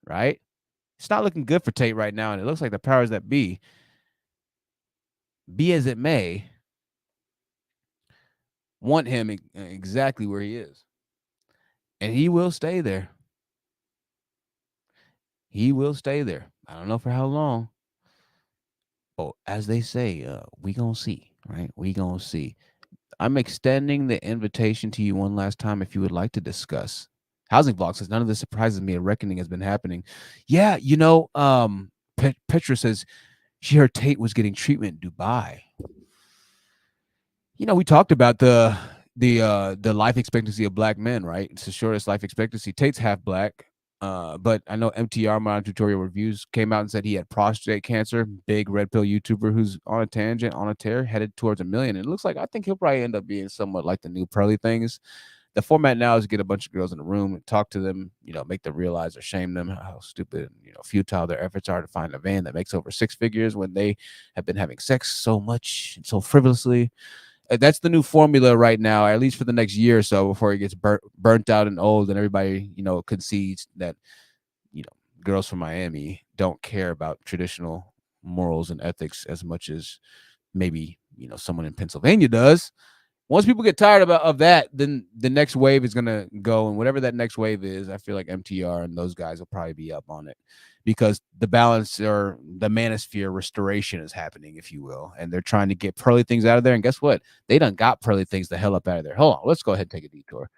Right? It's not looking good for Tate right now, and it looks like the powers that be as it may, want him exactly where he is. And he will stay there. He will stay there. I don't know for how long. Oh, as they say, we gonna see, right? We gonna see. I'm extending the invitation to you one last time if you would like to discuss. Housing Vlog says, none of this surprises me. A reckoning has been happening. Yeah, Petra says she heard Tate was getting treatment in Dubai. We talked about the life expectancy of black men, right? It's the shortest life expectancy. Tate's half black. But I know MTR Modern Tutorial Reviews came out and said he had prostate cancer. Big red pill YouTuber who's on a tangent, on a tear, headed towards 1 million. And it looks like I think he'll probably end up being somewhat like the new Pearly Things the format now is get a bunch of girls in a room and talk to them, make them realize or shame them how stupid, futile their efforts are to find a man that makes over six figures when they have been having sex so much and so frivolously. That's the new formula right now, at least for the next year or so, before it gets burnt out and old, and everybody, concedes that, you know, girls from Miami don't care about traditional morals and ethics as much as maybe, someone in Pennsylvania does. Once people get tired of that, then the next wave is gonna go, and whatever that next wave is, I feel like MTR and those guys will probably be up on it, because the balance or the manosphere restoration is happening, if you will, and they're trying to get pearly things out of there. And guess what? They done got pearly things the hell up out of there. Hold on, let's go ahead and take a detour.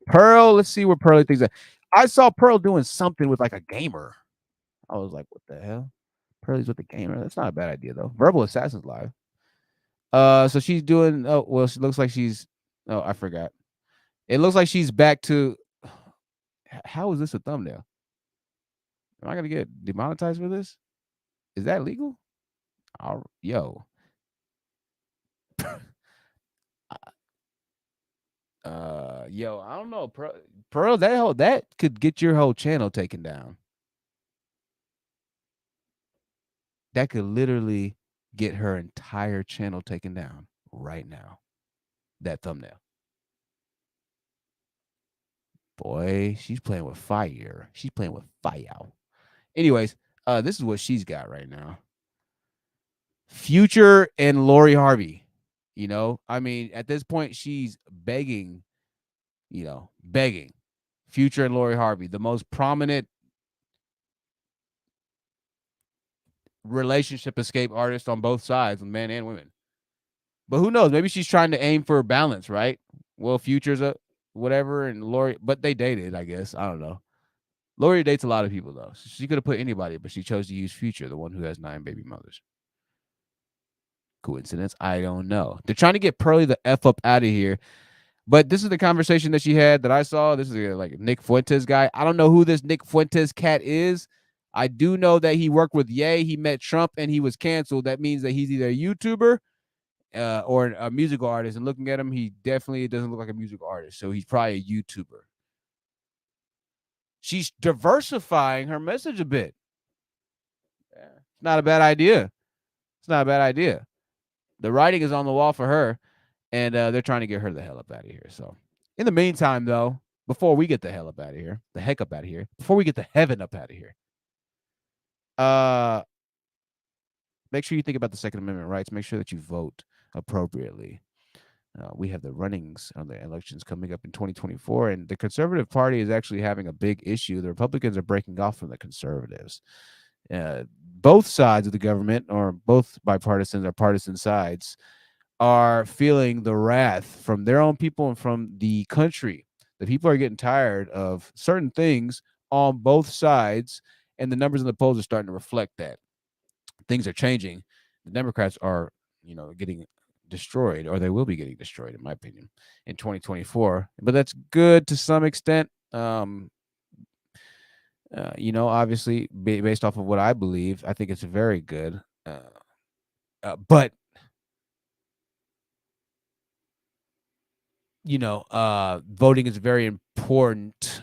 Pearl, let's see where pearly things are. I saw Pearl doing something with like a gamer. I was like, what the hell? Pearly's with the gamer. That's not a bad idea though. Verbal Assassins live. So she's doing. Oh well, she looks like she's. Oh, I forgot. It looks like she's back to. How is this a thumbnail? Am I gonna get demonetized for this? Is that legal? Yo. Yo, I don't know. Pearl, that could get your whole channel taken down. That could literally get her entire channel taken down right now. That thumbnail. Boy, she's playing with fire. She's playing with fire. Anyways, this is what she's got right now. Future and Lori Harvey. I mean, at this point, she's begging, begging. Future and Lori Harvey, the most prominent relationship escape artist on both sides, men and women. But who knows? Maybe she's trying to aim for a balance, right? Well, Future's a whatever, and Lori, but they dated, I guess. I don't know. Lori dates a lot of people though. She could have put anybody, but she chose to use Future, the one who has 9 baby mothers. Coincidence? I don't know. They're trying to get Pearly the F up out of here. But this is the conversation that she had that I saw. This is like Nick Fuentes guy. I don't know who this Nick Fuentes cat is. I do know that he worked with Ye. He met Trump and he was canceled. That means that he's either a YouTuber or a musical artist. And looking at him, he definitely doesn't look like a musical artist. So he's probably a YouTuber. She's diversifying her message a bit. Yeah, it's not a bad idea. It's not a bad idea. The writing is on the wall for her, and they're trying to get her the hell up out of here. So in the meantime, though, before we get the hell up out of here, the heck up out of here, before we get the heaven up out of here, make sure you think about the Second Amendment rights. Make sure that you vote appropriately. We have the runnings on the elections coming up in 2024, and the Conservative Party is actually having a big issue. The Republicans are breaking off from the conservatives. Both sides of the government, or both bipartisans or partisan sides, are feeling the wrath from their own people and from the country. The people are getting tired of certain things on both sides, and the numbers in the polls are starting to reflect that. Things are changing. The Democrats are, getting destroyed, or they will be getting destroyed, in my opinion, in 2024. But that's good to some extent. Obviously, based off of what I believe, I think it's very good. But voting is very important.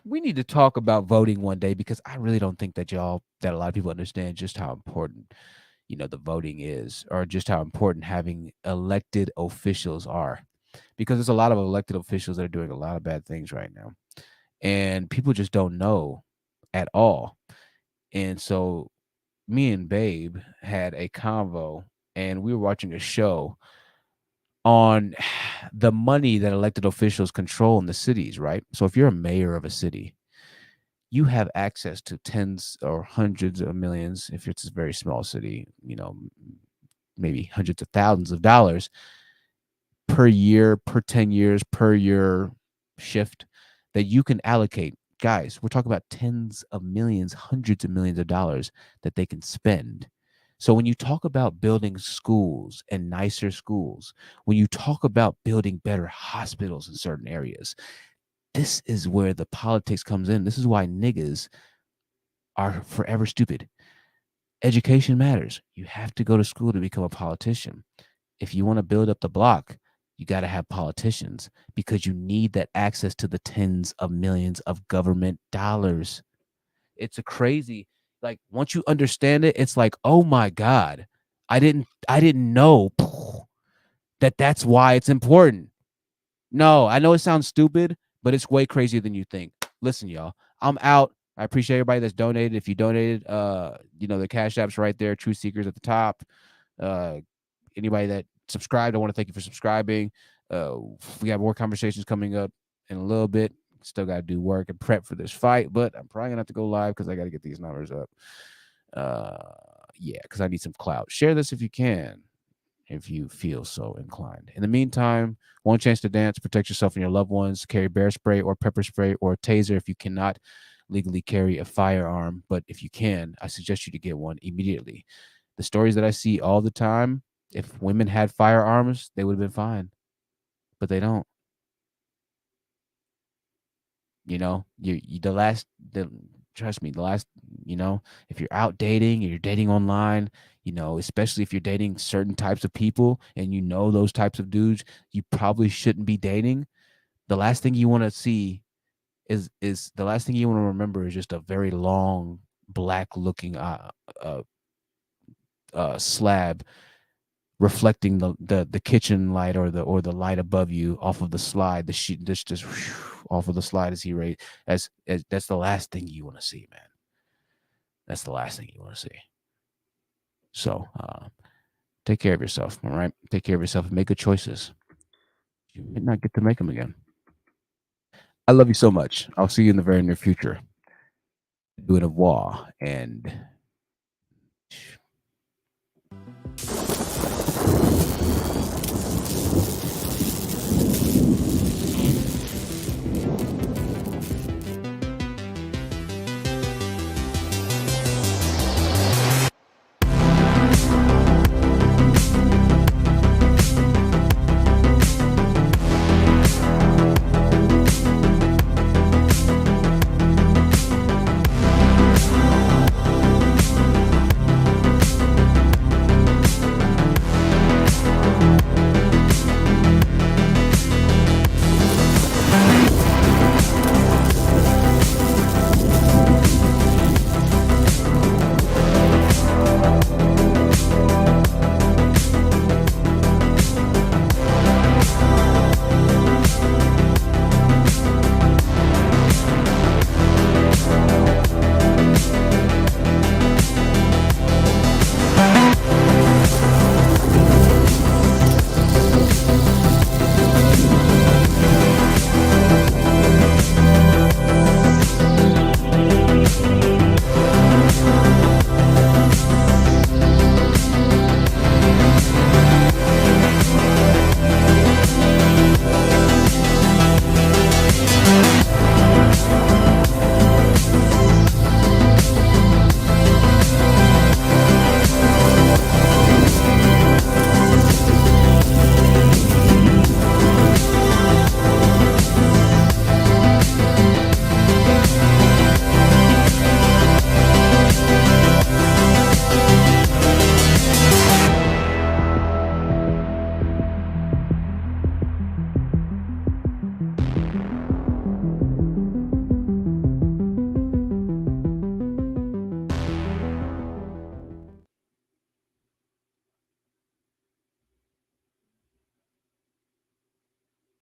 We need to talk about voting one day, because I really don't think that a lot of people understand just how important, the voting is, or just how important having elected officials are, because there's a lot of elected officials that are doing a lot of bad things right now, and people just don't know at all. And so me and Babe had a convo, and we were watching a show on the money that elected officials control in the cities, right? So if you're a mayor of a city, you have access to tens or hundreds of millions. If it's a very small city, maybe hundreds of thousands of dollars per year, per 10 years, per year shift that you can allocate. Guys, we're talking about tens of millions, hundreds of millions of dollars that they can spend. So when you talk about building schools and nicer schools, when you talk about building better hospitals in certain areas, this is where the politics comes in. This is why niggas are forever stupid. Education matters. You have to go to school to become a politician. If you want to build up the block, you got to have politicians because you need that access to the tens of millions of government dollars. It's a crazy, like once you understand it, it's like, oh my God, I didn't know that that's why it's important. No, I know it sounds stupid, but it's way crazier than you think. Listen, y'all, I'm out. I appreciate everybody that's donated. If you donated, the Cash App's right there, Truth Seekers at the top. Uh, Anybody that subscribed, I want to thank you for subscribing. We got more conversations coming up in a little bit. Still got to do work and prep for this fight, but I'm probably gonna have to go live because I got to get these numbers up. Yeah, because I need some clout. Share this if you can, if you feel so inclined. In the meantime, one chance to dance, protect yourself and your loved ones, carry bear spray or pepper spray or a taser if you cannot legally carry a firearm. But if you can, I suggest you to get one immediately. The stories that I see all the time, if women had firearms, they would have been fine, but they don't. You trust me, the last, if you're out dating or you're dating online, especially if you're dating certain types of people and those types of dudes, you probably shouldn't be dating. The last thing you want to see is the last thing you want to remember is just a very long black looking uh, slab reflecting the kitchen light or the light above you off of the slide, the sheet just off of the slide as he raised as that's the last thing you want to see, man. That's the last thing you want to see. So take care of yourself, all right? Take care of yourself and make good choices. You may not get to make them again. I love you so much. I'll see you in the very near future. Do it au revoir and